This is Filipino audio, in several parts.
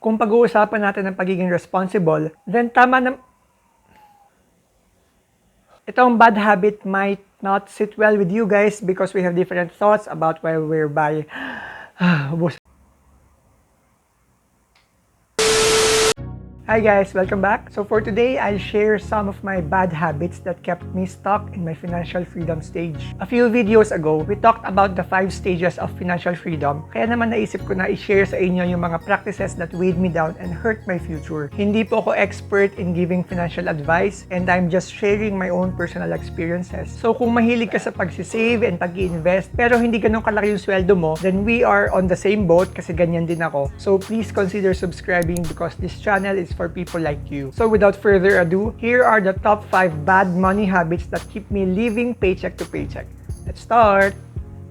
Kung pag-uusapan natin ng pagiging responsible, then tama na... Itong bad habit might not sit well with you guys because we have different thoughts about where we're by... Hi guys, welcome back. So for today, I'll share some of my bad habits that kept me stuck in my financial freedom stage. A few videos ago, we talked about the 5 stages of financial freedom. Kaya naman naisip ko na i-share sa inyo yung mga practices that weighed me down and hurt my future. Hindi po ako expert in giving financial advice and I'm just sharing my own personal experiences. So kung mahilig ka sa pagsisave and pag-i-invest pero hindi ganun kalaki yung sweldo mo, then we are on the same boat kasi ganyan din ako. So please consider subscribing because this channel is for people like you. So without further ado, here are the top 5 bad money habits that keep me living paycheck to paycheck. Let's start!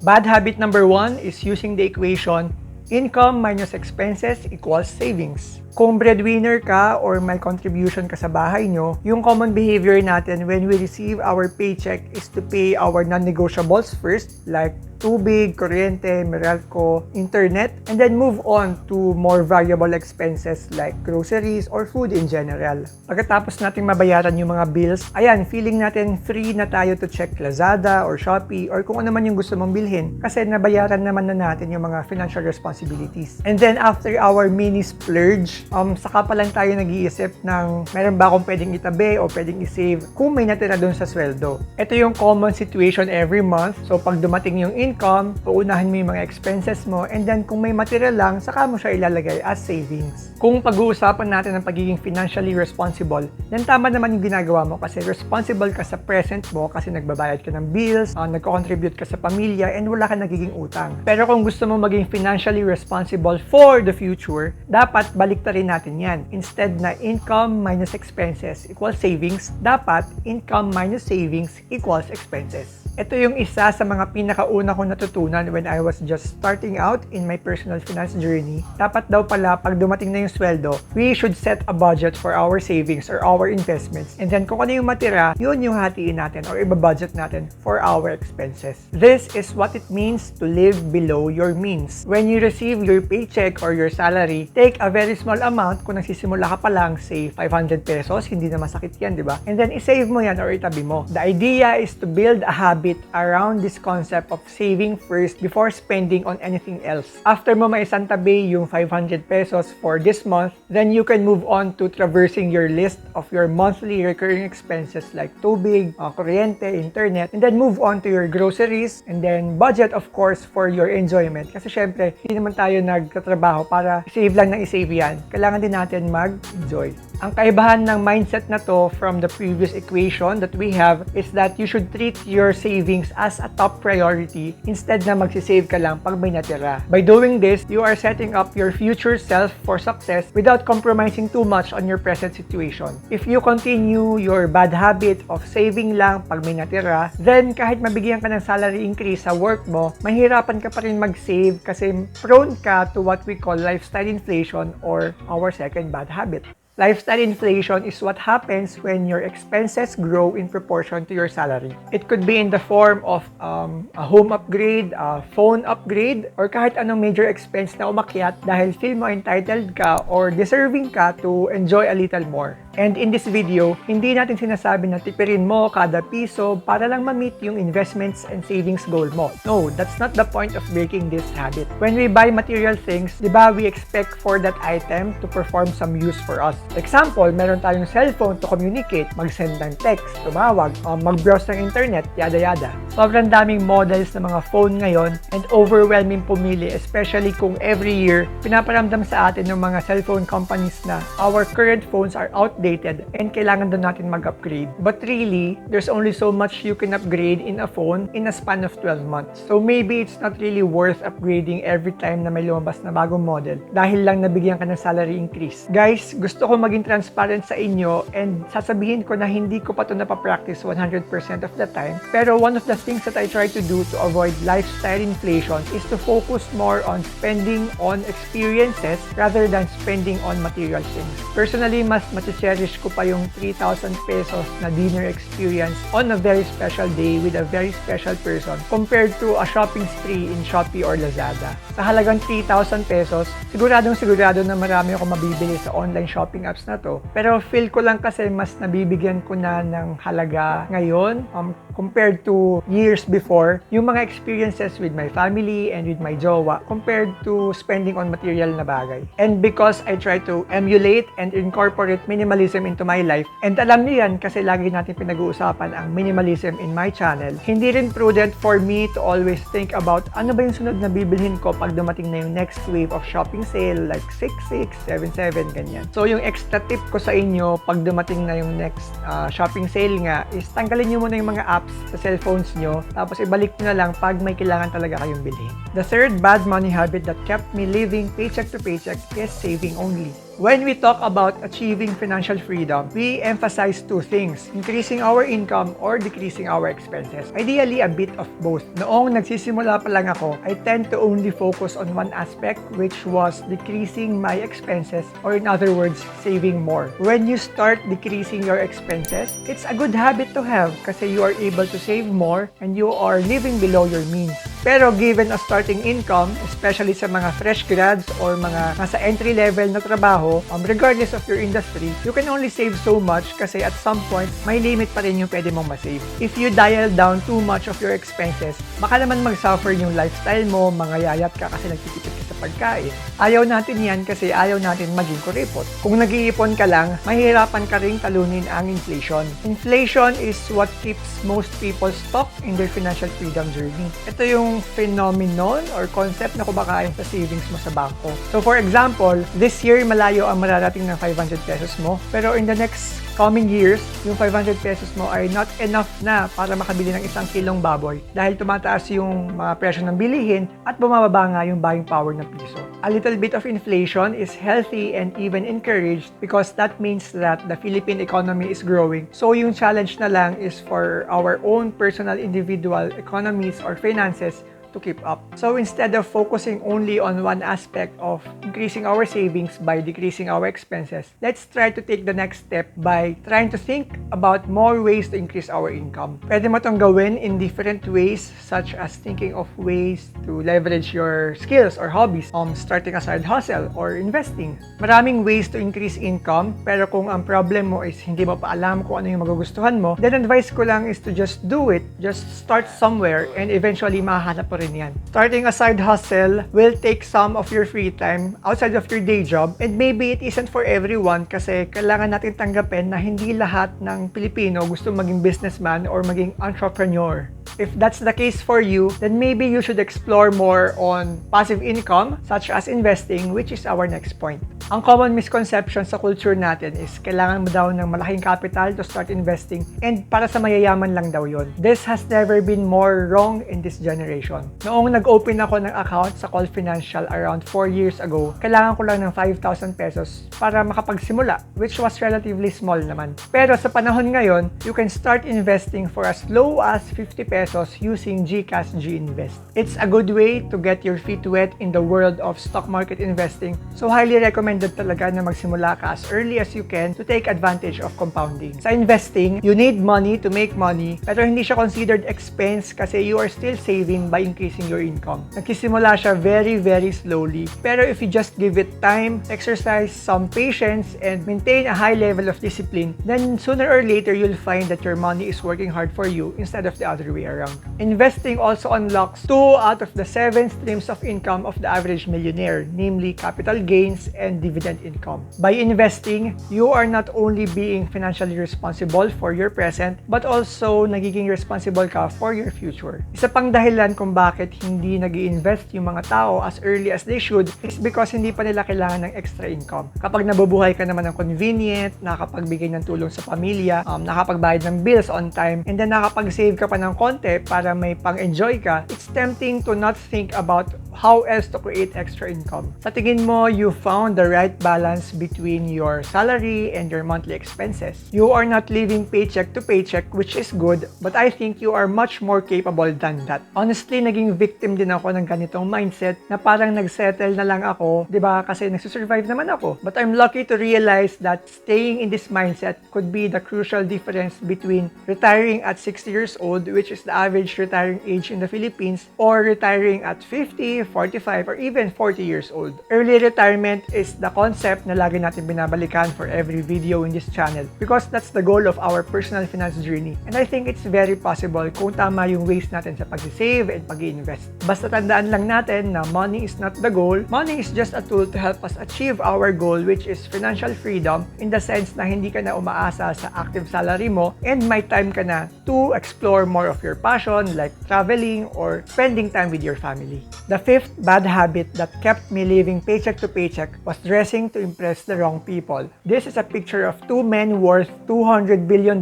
Bad habit number 1 is using the equation income minus expenses equals savings. Kung breadwinner ka or may contribution ka sa bahay nyo, yung common behavior natin when we receive our paycheck is to pay our non-negotiables first, like tubig, kuryente, Meralco, internet, and then move on to more variable expenses like groceries or food in general. Pagkatapos nating mabayaran yung mga bills, ayan, feeling natin free na tayo to check Lazada or Shopee or kung ano man yung gusto mong bilhin kasi nabayaran naman na natin yung mga financial responsibilities. And then after our mini splurge, saka pa lang tayo nag-iisip ng meron ba akong pwedeng itabi o pwedeng isave kung may natira doon sa sweldo. Ito yung common situation every month. So pag dumating yung income, uunahin mo yung mga expenses mo and then kung may matira lang, saka mo siya ilalagay as savings. Kung pag-uusapan natin ng pagiging financially responsible, then tama naman yung ginagawa mo kasi responsible ka sa present mo kasi nagbabayad ka ng bills, nagko-contribute ka sa pamilya and wala ka nagiging utang. Pero kung gusto mo maging financially responsible for the future, dapat baliktarin natin yan. Instead na income minus expenses equals savings, dapat income minus savings equals expenses. Ito yung isa sa mga pinakauna kong natutunan when I was just starting out in my personal finance journey. Dapat daw pala pag dumating na yung sweldo, we should set a budget for our savings or our investments. And then kung ano yung matira, yun yung hatiin natin or iba-budget natin for our expenses. This is what it means to live below your means. When you receive your paycheck or your salary, take a very small amount. Kung nagsisimula ka pa lang, say 500 pesos, hindi na masakit yan, di ba? And then isave mo yan or itabi mo. The idea is to build a habit around this concept of saving first before spending on anything else. After mo maisantabi yung 500 pesos for this month, then you can move on to traversing your list of your monthly recurring expenses like tubig, kuryente, internet, and then move on to your groceries and then budget of course for your enjoyment. Kasi syempre, hindi naman tayo nagtatrabaho para save lang ng isave yan. Kailangan din natin mag-enjoy. Ang kaibahan ng mindset na to from the previous equation that we have is that you should treat your savings as a top priority instead na magsisave ka lang pag may natira. By doing this, you are setting up your future self for success without compromising too much on your present situation. If you continue your bad habit of saving lang pag may natira, then kahit mabigyan ka ng salary increase sa work mo, mahirapan ka pa rin mag-save kasi prone ka to what we call lifestyle inflation or our second bad habit. Lifestyle inflation is what happens when your expenses grow in proportion to your salary. It could be in the form of a home upgrade, a phone upgrade, or kahit anong major expense na umakyat dahil feel mo entitled ka or deserving ka to enjoy a little more. And in this video, hindi natin sinasabi na tipirin mo kada piso para lang ma-meet yung investments and savings goal mo. No, that's not the point of breaking this habit. When we buy material things, di ba we expect for that item to perform some use for us. Example, meron tayong cellphone to communicate, mag-send ng text, tumawag, mag-browse ng internet, yada-yada. Sobrang daming models ng mga phone ngayon and overwhelming pumili, especially kung every year, pinaparamdam sa atin ng mga cellphone companies na our current phones are outdated and kailangan doon natin mag-upgrade. But really, there's only so much you can upgrade in a phone in a span of 12 months. So maybe it's not really worth upgrading every time na may lumabas na bagong model dahil lang nabigyan ka ng salary increase. Guys, gusto ko maging transparent sa inyo and sasabihin ko na hindi ko pa ito napapractice 100% of the time. Pero one of the things that I try to do to avoid lifestyle inflation is to focus more on spending on experiences rather than spending on material things. Personally, mas cherish ko pa yung 3,000 pesos na dinner experience on a very special day with a very special person compared to a shopping spree in Shopee or Lazada. Sa halagang 3,000 pesos, sigurado na marami ako mabibili sa online shopping apps na to. Pero feel ko lang kasi mas nabibigyan ko na ng halaga ngayon compared to years before yung mga experiences with my family and with my jowa compared to spending on material na bagay. And because I try to emulate and incorporate minimalism into my life, and alam niyo yan kasi lagi natin pinag-uusapan ang minimalism in my channel, hindi rin prudent for me to always think about ano ba yung sunod na bibilhin ko pag dumating na yung next wave of shopping sale like 66, 77, ganyan. So yung extra tip ko sa inyo pag dumating na yung next shopping sale nga is tanggalin nyo muna yung mga apps sa cellphones nyo tapos ibalik nyo na lang pag may kailangan talaga kayong bilhin. The third bad money habit that kept me living paycheck to paycheck is saving only. When we talk about achieving financial freedom, we emphasize two things, increasing our income or decreasing our expenses. Ideally, a bit of both. Noong nagsisimula pa lang ako, I tend to only focus on one aspect, which was decreasing my expenses, or in other words, saving more. When you start decreasing your expenses, it's a good habit to have kasi you are able to save more and you are living below your means. Pero given a starting income, especially sa mga fresh grads or mga nasa entry level na trabaho, regardless of your industry, you can only save so much kasi at some point, may limit pa rin yung pwede mong masave. If you dial down too much of your expenses, baka naman mag-suffer yung lifestyle mo, mangayayat ka kasi nagtitipid ka sa pagkain. Ayaw natin yan kasi ayaw natin maging kuripot. Kung nag-iipon ka lang, mahihirapan ka ring talunin ang inflation. Inflation is what keeps most people stuck in their financial freedom journey. Ito yung phenomenon or concept na kumakain sa savings mo sa bangko. So for example, this year malayo ang mararating ng 500 pesos mo, pero in the next coming years, yung 500 pesos mo ay not enough na para makabili ng 1 kilong baboy dahil tumataas yung mga presyo ng bilihin at bumababa nga yung buying power ng piso. A little bit of inflation is healthy and even encouraged because that means that the Philippine economy is growing. So yung challenge na lang is for our own personal individual economies or finances to keep up. So instead of focusing only on one aspect of increasing our savings by decreasing our expenses, let's try to take the next step by trying to think about more ways to increase our income. Pwede mo itong gawin in different ways such as thinking of ways to leverage your skills or hobbies, starting a side hustle or investing. Maraming ways to increase income, pero kung ang problem mo is hindi mo pa alam kung ano yung magugustuhan mo, then advice ko lang is to just do it. Just start somewhere and eventually mahahanap mo rin yan. Starting a side hustle will take some of your free time outside of your day job, and maybe it isn't for everyone kasi kailangan natin tanggapin na hindi lahat ng Pilipino gusto maging businessman or maging entrepreneur. If that's the case for you, then maybe you should explore more on passive income such as investing, which is our next point. Ang common misconception sa culture natin is kailangan mo daw ng malaking capital to start investing and para sa mayayaman lang daw yon. This has never been more wrong in this generation. Noong nag-open ako ng account sa Call Financial around 4 years ago, kailangan ko lang ng 5,000 pesos para makapagsimula, which was relatively small naman. Pero sa panahon ngayon, you can start investing for as low as 50 pesos using GCash G-Invest. It's a good way to get your feet wet in the world of stock market investing, so highly recommended talaga na magsimula ka as early as you can to take advantage of compounding. Sa investing, you need money to make money, pero hindi siya considered expense kasi you are still saving by increasing your income. Nagsisimula siya very, very slowly, pero if you just give it time, exercise some patience, and maintain a high level of discipline, then sooner or later, you'll find that your money is working hard for you instead of the other way around. Investing also unlocks 2 out of the 7 streams of income of the average millionaire, namely capital gains and dividend income. By investing, you are not only being financially responsible for your present, but also nagiging responsible ka for your future. Isa pang dahilan kung bakit hindi nag-i-invest yung mga tao as early as they should is because hindi pa nila kailangan ng extra income. Kapag nabubuhay ka naman ng convenient, nakapagbigay ng tulong sa pamilya, nakapagbayad ng bills on time, and then nakapag-save ka pa ng konti para may pang-enjoy ka, it's tempting to not think about how else to create extra income. Sa tingin mo, you found the right balance between your salary and your monthly expenses. You are not living paycheck to paycheck, which is good, but I think you are much more capable than that. Honestly, naging victim din ako ng ganitong mindset na parang nagsettle na lang ako, di ba? Kasi nagsusurvive naman ako. But I'm lucky to realize that staying in this mindset could be the crucial difference between retiring at 60 years old, which is the average retiring age in the Philippines, or retiring at 50, 45, or even 40 years old. Early retirement is the concept na lagi natin binabalikan for every video in this channel because that's the goal of our personal finance journey. And I think it's very possible kung tama yung ways natin sa pag-save and pag-invest. Basta tandaan lang natin na money is not the goal. Money is just a tool to help us achieve our goal, which is financial freedom, in the sense na hindi ka na umaasa sa active salary mo and may time ka na to explore more of your passion like traveling or spending time with your family. The fifth bad habit that kept me living paycheck to paycheck was dressing to impress the wrong people. This is a picture of two men worth $200 billion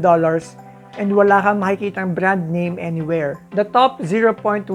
and wala kang makikitang brand name anywhere. The top 0.1%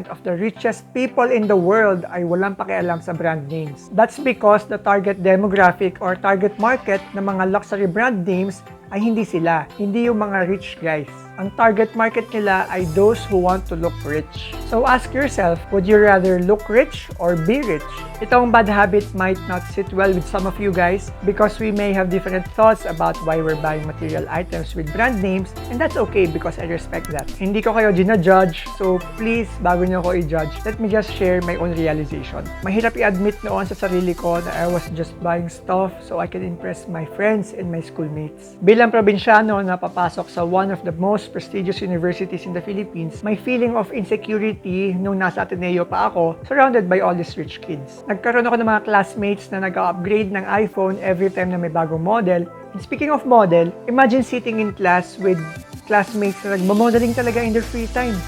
of the richest people in the world ay walang pakialam sa brand names. That's because the target demographic or target market ng mga luxury brand names ay hindi sila, hindi yung mga rich guys. Ang target market nila ay those who want to look rich. So ask yourself, would you rather look rich or be rich? Itong bad habit might not sit well with some of you guys because we may have different thoughts about why we're buying material items with brand names, and that's okay because I respect that. Hindi ko kayo ginajudge, so please, bago niyo ako i-judge, let me just share my own realization. Mahirap i-admit noon sa sarili ko na I was just buying stuff so I can impress my friends and my schoolmates. Bilang probinsyano na papasok sa one of the most prestigious universities in the Philippines, my feeling of insecurity nung nasa Ateneo pa ako, surrounded by all these rich kids. Nagkaroon ako ng mga classmates na nag-upgrade ng iPhone every time na may bagong model. And speaking of model, imagine sitting in class with classmates na nagmamodeling talaga in their free time.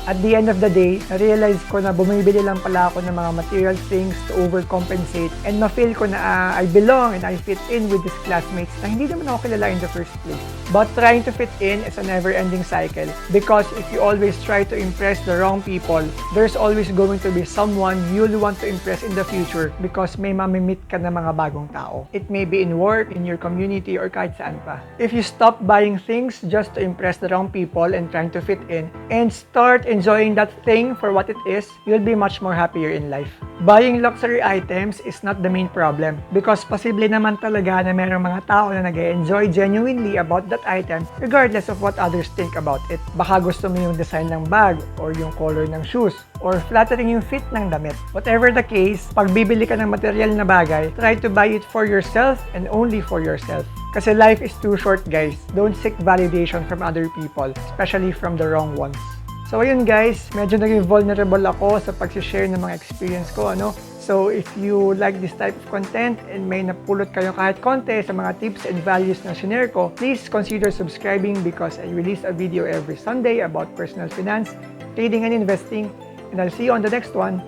At the end of the day, na-realize ko na bumibili lang pala ako ng mga material things to overcompensate and ma-feel ko na I belong and I fit in with these classmates na hindi naman ako kilala in the first place. But trying to fit in is a never-ending cycle because if you always try to impress the wrong people, there's always going to be someone you'll want to impress in the future because may mamimit ka na mga bagong tao. It may be in work, in your community, or kahit saan pa. If you stop buying things just to impress the wrong people and trying to fit in and start enjoying that thing for what it is, you'll be much more happier in life. Buying luxury items is not the main problem because posible naman talaga na mayroong mga tao na nag-enjoy genuinely about that item regardless of what others think about it. Baka gusto mo yung design ng bag or yung color ng shoes or flattering yung fit ng damit. Whatever the case, pag bibili ka ng material na bagay, try to buy it for yourself and only for yourself. Kasi life is too short, guys. Don't seek validation from other people, especially from the wrong ones. So ayun guys, medyo naging vulnerable ako sa pag-share ng mga experience ko, ano? So if you like this type of content and may napulot kayo kahit konti sa mga tips and values na shinare ko, please consider subscribing because I release a video every Sunday about personal finance, trading and investing, and I'll see you on the next one.